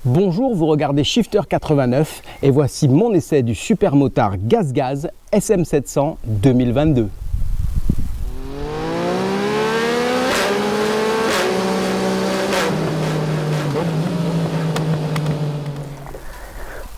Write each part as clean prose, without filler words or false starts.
Bonjour, vous regardez Shifter 89 et voici mon essai du supermotard GazGaz SM700 2022.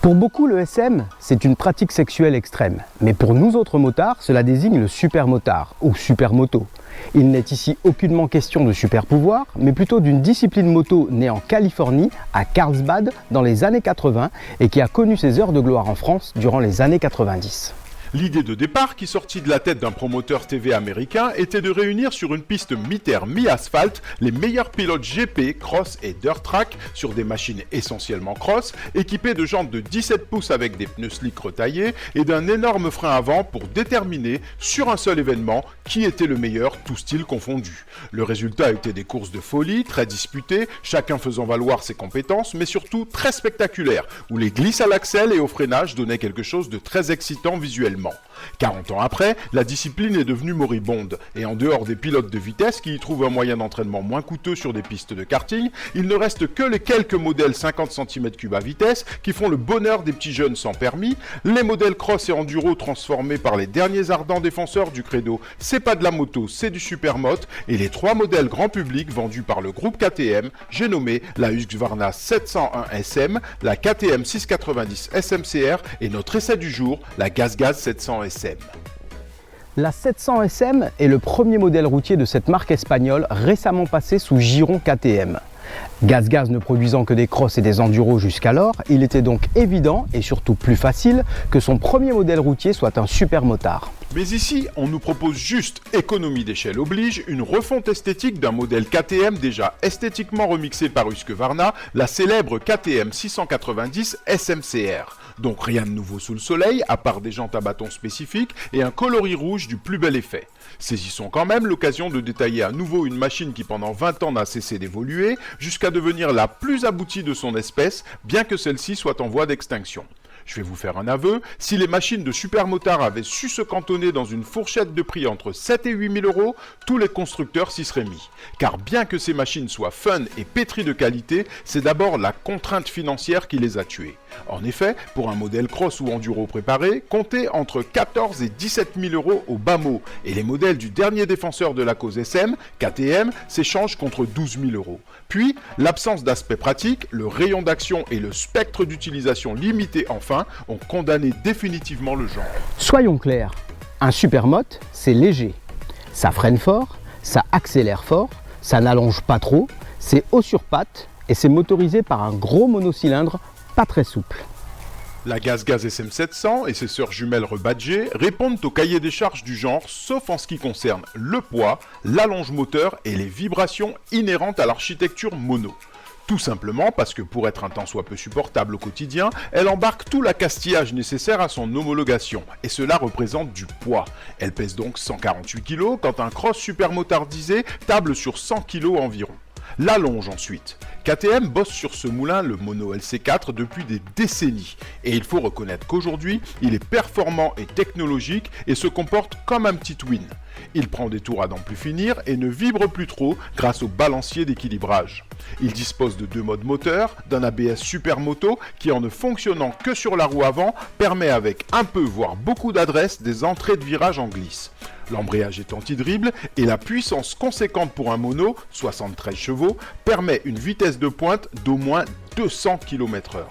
Pour beaucoup, le SM, c'est une pratique sexuelle extrême. Mais pour nous autres motards, cela désigne le supermotard ou supermoto. Il n'est ici aucunement question de super pouvoir, mais plutôt d'une discipline moto née en Californie, à Carlsbad, dans les années 80 et qui a connu ses heures de gloire en France durant les années 90. L'idée de départ, qui sortit de la tête d'un promoteur TV américain, était de réunir sur une piste mi-terre, mi-asphalte, les meilleurs pilotes GP, cross et dirt track sur des machines essentiellement cross, équipées de jantes de 17 pouces avec des pneus slick retaillés et d'un énorme frein avant pour déterminer, sur un seul événement, qui était le meilleur, tout style confondu. Le résultat était des courses de folie, très disputées, chacun faisant valoir ses compétences, mais surtout très spectaculaires, où les glisses à l'axel et au freinage donnaient quelque chose de très excitant visuellement. 40 ans après, la discipline est devenue moribonde, et en dehors des pilotes de vitesse qui y trouvent un moyen d'entraînement moins coûteux sur des pistes de karting, il ne reste que les quelques modèles 50 cm3 à vitesse qui font le bonheur des petits jeunes sans permis, les modèles cross et enduro transformés par les derniers ardents défenseurs du credo « c'est pas de la moto, c'est du supermoto » et les 3 modèles grand public vendus par le groupe KTM, j'ai nommé la Husqvarna 701 SM, la KTM 690 SMCR et notre essai du jour, la GazGaz 700 SM. La 700 SM est le premier modèle routier de cette marque espagnole récemment passé sous giron KTM. GazGaz ne produisant que des crosses et des enduros jusqu'alors, il était donc évident et surtout plus facile que son premier modèle routier soit un supermotard. Mais ici, on nous propose juste, économie d'échelle oblige, une refonte esthétique d'un modèle KTM déjà esthétiquement remixé par Husqvarna, la célèbre KTM 690 SMCR. Donc rien de nouveau sous le soleil, à part des jantes à bâton spécifiques et un coloris rouge du plus bel effet. Saisissons quand même l'occasion de détailler à nouveau une machine qui pendant 20 ans n'a cessé d'évoluer, jusqu'à devenir la plus aboutie de son espèce, bien que celle-ci soit en voie d'extinction. Je vais vous faire un aveu, si les machines de supermotards avaient su se cantonner dans une fourchette de prix entre 7 et 8 000 euros, tous les constructeurs s'y seraient mis. Car bien que ces machines soient fun et pétries de qualité, c'est d'abord la contrainte financière qui les a tuées. En effet, pour un modèle cross ou enduro préparé, comptez entre 14 et 17 000 euros au bas mot, et les modèles du dernier défenseur de la cause SM, KTM, s'échangent contre 12 000 euros. Puis, l'absence d'aspect pratique, le rayon d'action et le spectre d'utilisation limité enfin, ont condamné définitivement le genre. Soyons clairs, un supermoto, c'est léger. Ça freine fort, ça accélère fort, ça n'allonge pas trop, c'est haut sur pattes et c'est motorisé par un gros monocylindre pas très souple. La GazGaz SM700 et ses sœurs jumelles rebadgées répondent au cahier des charges du genre, sauf en ce qui concerne le poids, l'allonge moteur et les vibrations inhérentes à l'architecture mono. Tout simplement parce que pour être un tant soit peu supportable au quotidien, elle embarque tout l'accastillage nécessaire à son homologation, et cela représente du poids. Elle pèse donc 148 kg, quand un cross supermotardisé table sur 100 kg environ. L'allonge ensuite. KTM bosse sur ce moulin, le Mono LC4, depuis des décennies. Et il faut reconnaître qu'aujourd'hui, il est performant et technologique et se comporte comme un petit twin. Il prend des tours à n'en plus finir et ne vibre plus trop grâce au balancier d'équilibrage. Il dispose de 2 modes moteurs, d'un ABS Supermoto qui, en ne fonctionnant que sur la roue avant, permet avec un peu voire beaucoup d'adresse des entrées de virage en glisse. L'embrayage est anti-dribble et la puissance conséquente pour un mono, 73 chevaux, permet une vitesse de pointe d'au moins 200 km/h.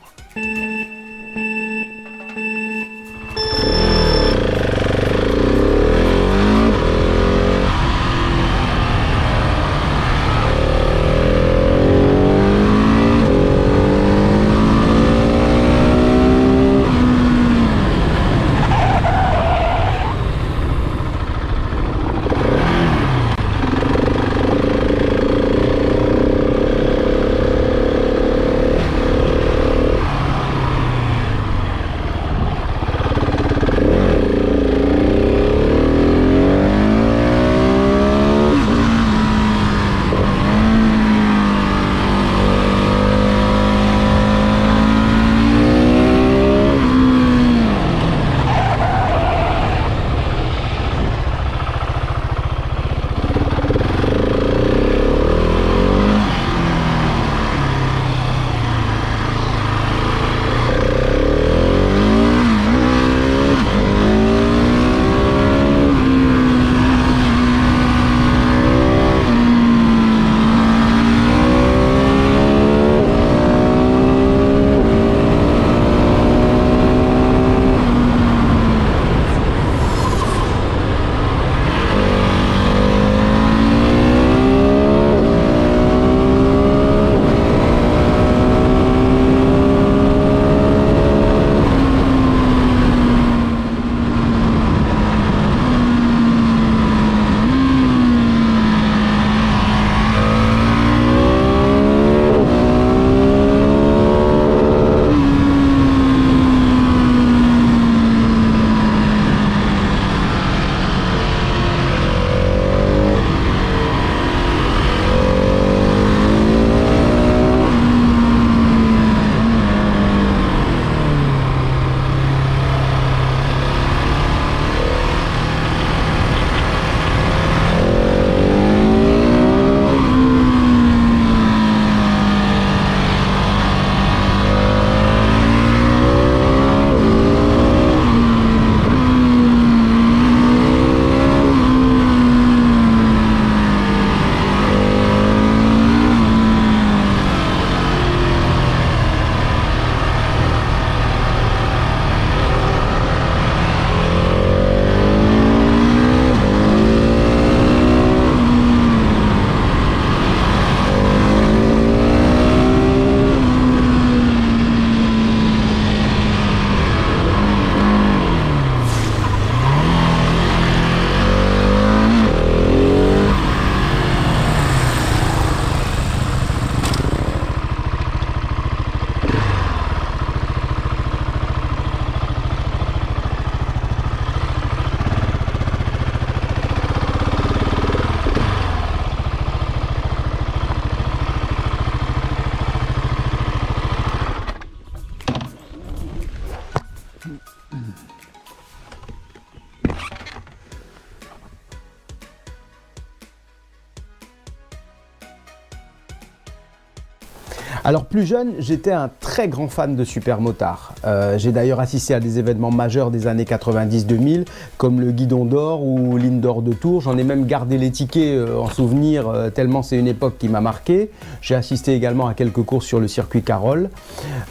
Alors plus jeune, j'étais un très grand fan de supermotards. J'ai d'ailleurs assisté à des événements majeurs des années 90-2000 comme le Guidon d'Or ou l'Indoor de Tours. J'en ai même gardé les tickets en souvenir tellement c'est une époque qui m'a marqué. J'ai assisté également à quelques courses sur le circuit Carole.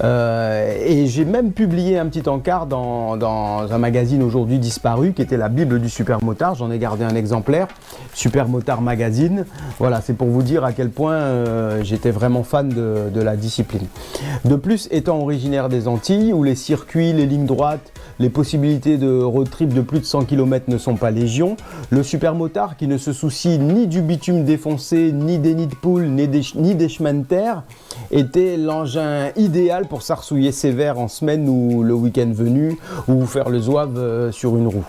Et j'ai même publié un petit encart dans un magazine aujourd'hui disparu qui était la Bible du supermotard. J'en ai gardé un exemplaire, Supermotard Magazine. Voilà, c'est pour vous dire à quel point j'étais vraiment fan de la discipline. De plus, étant originaire des Antilles, où les circuits, les lignes droites, les possibilités de road trip de plus de 100 km ne sont pas légion, le supermotard qui ne se soucie ni du bitume défoncé, ni des nids de poules, ni des chemins de terre, était l'engin idéal pour s'arsouiller sévère en semaine ou le week-end venu, ou faire le zouave sur une roue.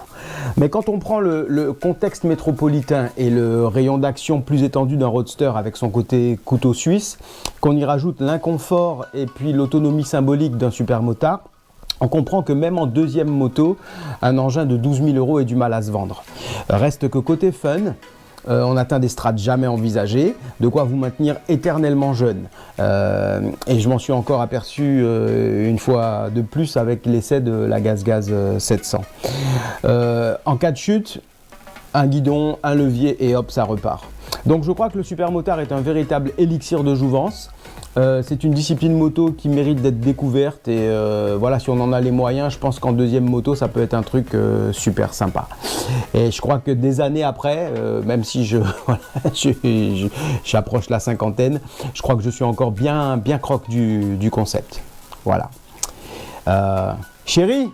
Mais quand on prend le contexte métropolitain et le rayon d'action plus étendu d'un roadster avec son côté couteau suisse, qu'on y rajoute l'inconfort et puis l'autonomie symbolique d'un supermotard, on comprend que même en deuxième moto, un engin de 12 000 € est du mal à se vendre. Reste que côté fun, on atteint des strates jamais envisagées, de quoi vous maintenir éternellement jeune. Et je m'en suis encore aperçu une fois de plus avec l'essai de la GazGaz 700. En cas de chute, un guidon, un levier et hop, ça repart. Donc je crois que le supermotard est un véritable élixir de jouvence. C'est une discipline moto qui mérite d'être découverte et voilà, si on en a les moyens, je pense qu'en deuxième moto, ça peut être un truc super sympa. Et je crois que des années après, même si j'approche la cinquantaine, je crois que je suis encore bien croque du concept. Voilà. Chérie,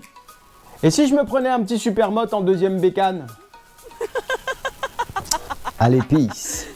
et si je me prenais un petit supermote en deuxième bécane? Allez, peace.